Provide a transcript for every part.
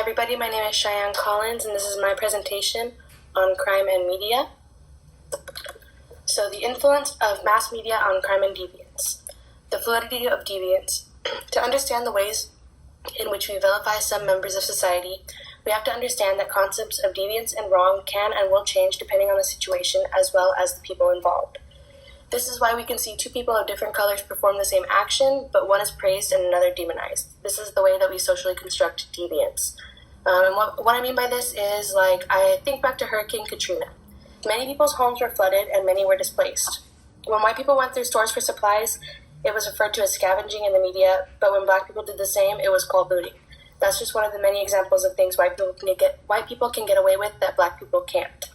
everybody, my name is Cheyenne Collins, and this is my presentation on crime and media. So, the influence of mass media on crime and deviance. The fluidity of deviance. To understand the ways in which we vilify some members of society, we have to understand that concepts of deviance and wrong can and will change depending on the situation as well as the people involved. This is why we can see two people of different colors perform the same action, but one is praised and another demonized. This is the way that we socially construct deviance. And what I mean by this is, I think back to Hurricane Katrina. Many people's homes were flooded and many were displaced. When white people went through stores for supplies, it was referred to as scavenging in the media, but when black people did the same, it was called looting. That's just one of the many examples of things white people can get away with that black people can't.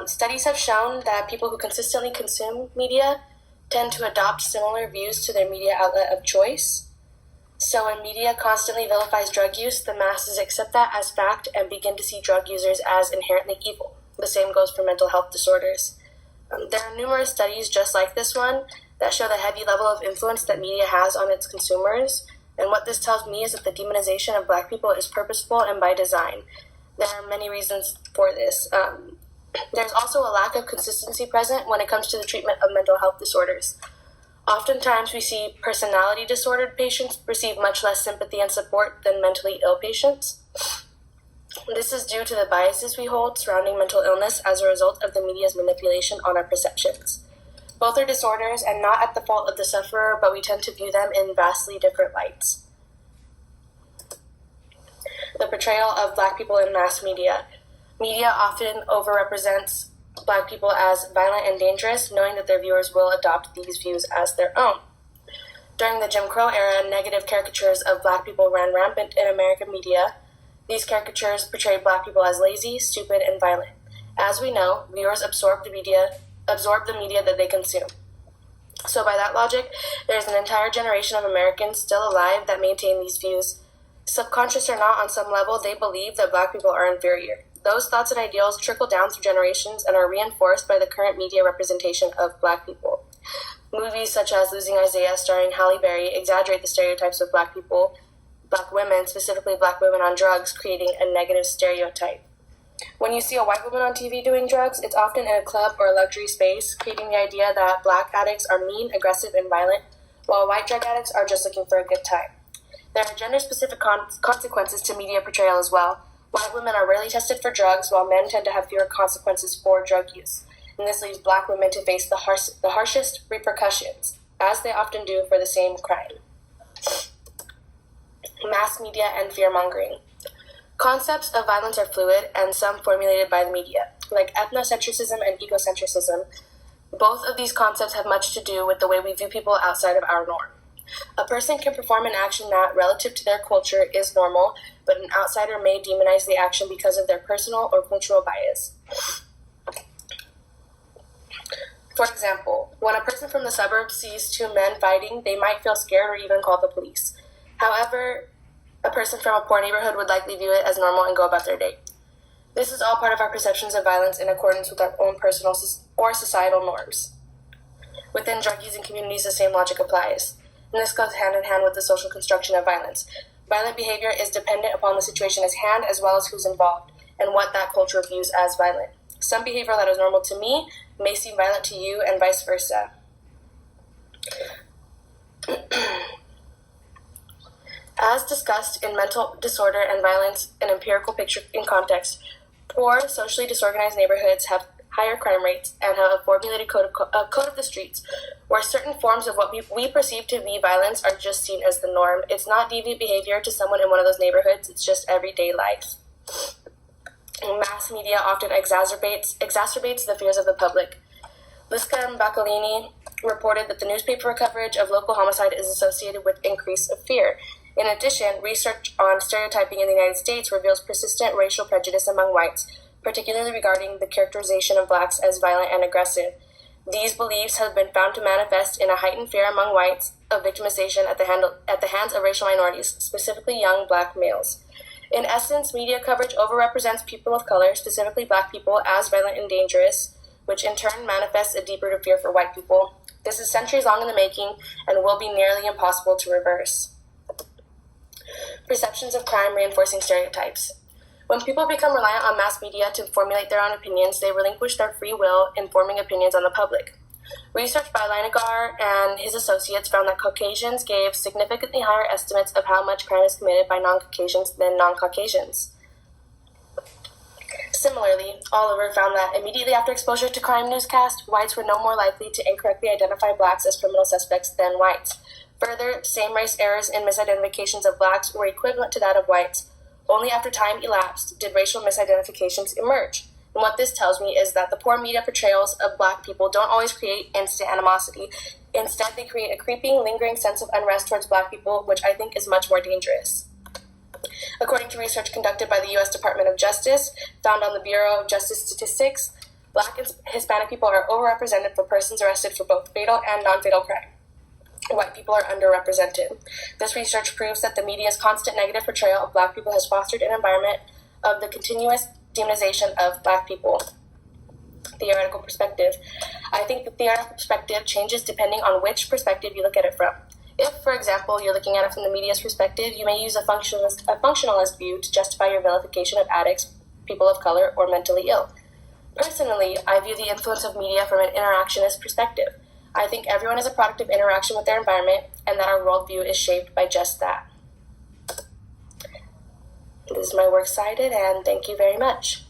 Studies have shown that people who consistently consume media tend to adopt similar views to their media outlet of choice. So when media constantly vilifies drug use, the masses accept that as fact and begin to see drug users as inherently evil. The same goes for mental health disorders. There are numerous studies just like this one that show the heavy level of influence that media has on its consumers. And what this tells me is that the demonization of black people is purposeful and by design. There are many reasons for this. There's also a lack of consistency present when it comes to the treatment of mental health disorders. Oftentimes we see personality disordered patients receive much less sympathy and support than mentally ill patients. This is due to the biases we hold surrounding mental illness as a result of the media's manipulation on our perceptions. Both are disorders and not at the fault of the sufferer, but we tend to view them in vastly different lights. The portrayal of black people in mass media. Media often overrepresents black people as violent and dangerous, knowing that their viewers will adopt these views as their own. During the Jim Crow era, negative caricatures of black people ran rampant in American media. These caricatures portrayed black people as lazy, stupid, and violent. As we know, viewers absorb the media that they consume. So by that logic, there's an entire generation of Americans still alive that maintain these views. Subconscious or not, on some level, they believe that black people are inferior. Those thoughts and ideals trickle down through generations and are reinforced by the current media representation of black people. Movies such as Losing Isaiah, starring Halle Berry, exaggerate the stereotypes of black people, black women, specifically black women on drugs, creating a negative stereotype. When you see a white woman on TV doing drugs, it's often in a club or a luxury space, creating the idea that black addicts are mean, aggressive, and violent, while white drug addicts are just looking for a good time. There are gender-specific consequences to media portrayal as well. White women are rarely tested for drugs, while men tend to have fewer consequences for drug use. And this leaves black women to face the harshest repercussions, as they often do for the same crime. Mass media and fear-mongering. Concepts of violence are fluid, and some formulated by the media, like ethnocentrism and egocentrism. Both of these concepts have much to do with the way we view people outside of our norm. A person can perform an action that, relative to their culture, is normal, but an outsider may demonize the action because of their personal or cultural bias. For example, when a person from the suburbs sees two men fighting, they might feel scared or even call the police. However, a person from a poor neighborhood would likely view it as normal and go about their day. This is all part of our perceptions of violence in accordance with our own personal or societal norms. Within drug-using communities, the same logic applies. And this goes hand in hand with the social construction of violence. Violent behavior is dependent upon the situation at hand as well as who's involved and what that culture views as violent. Some behavior that is normal to me may seem violent to you and vice versa. As discussed in Mental Disorder and Violence, an empirical picture in context, poor, socially disorganized neighborhoods have higher crime rates and have a formulated code of the streets, where certain forms of what we perceive to be violence are just seen as the norm. It's not deviant behavior to someone in one of those neighborhoods, it's just everyday life. And mass media often exacerbates the fears of the public. Liska and Bacalini reported that the newspaper coverage of local homicide is associated with increase of fear. In addition, research on stereotyping in the United States reveals persistent racial prejudice among whites, particularly regarding the characterization of blacks as violent and aggressive. These beliefs have been found to manifest in a heightened fear among whites of victimization at the hands of racial minorities, specifically young black males. In essence, media coverage overrepresents people of color, specifically black people, as violent and dangerous, which in turn manifests a deep-rooted fear for white people. This is centuries long in the making and will be nearly impossible to reverse. Perceptions of crime reinforcing stereotypes. When people become reliant on mass media to formulate their own opinions, they relinquish their free will in forming opinions on the public. Research by Linegar and his associates found that Caucasians gave significantly higher estimates of how much crime is committed by non-Caucasians than non-Caucasians. Similarly, Oliver found that immediately after exposure to crime newscasts, whites were no more likely to incorrectly identify blacks as criminal suspects than whites. Further, same-race errors and misidentifications of blacks were equivalent to that of whites. Only after time elapsed did racial misidentifications emerge. And what this tells me is that the poor media portrayals of black people don't always create instant animosity. Instead, they create a creeping, lingering sense of unrest towards black people, which I think is much more dangerous. According to research conducted by the U.S. Department of Justice, found on the Bureau of Justice Statistics, Black and Hispanic people are overrepresented for persons arrested for both fatal and non-fatal crime. White people are underrepresented. This research proves that the media's constant negative portrayal of Black people has fostered an environment of the continuous demonization of Black people. Theoretical perspective. I think the theoretical perspective changes depending on which perspective you look at it from. If, for example, you're looking at it from the media's perspective, you may use a functionalist view to justify your vilification of addicts, people of color, or mentally ill. Personally, I view the influence of media from an interactionist perspective. I think everyone is a product of interaction with their environment, and that our worldview is shaped by just that. This is my works cited, and thank you very much.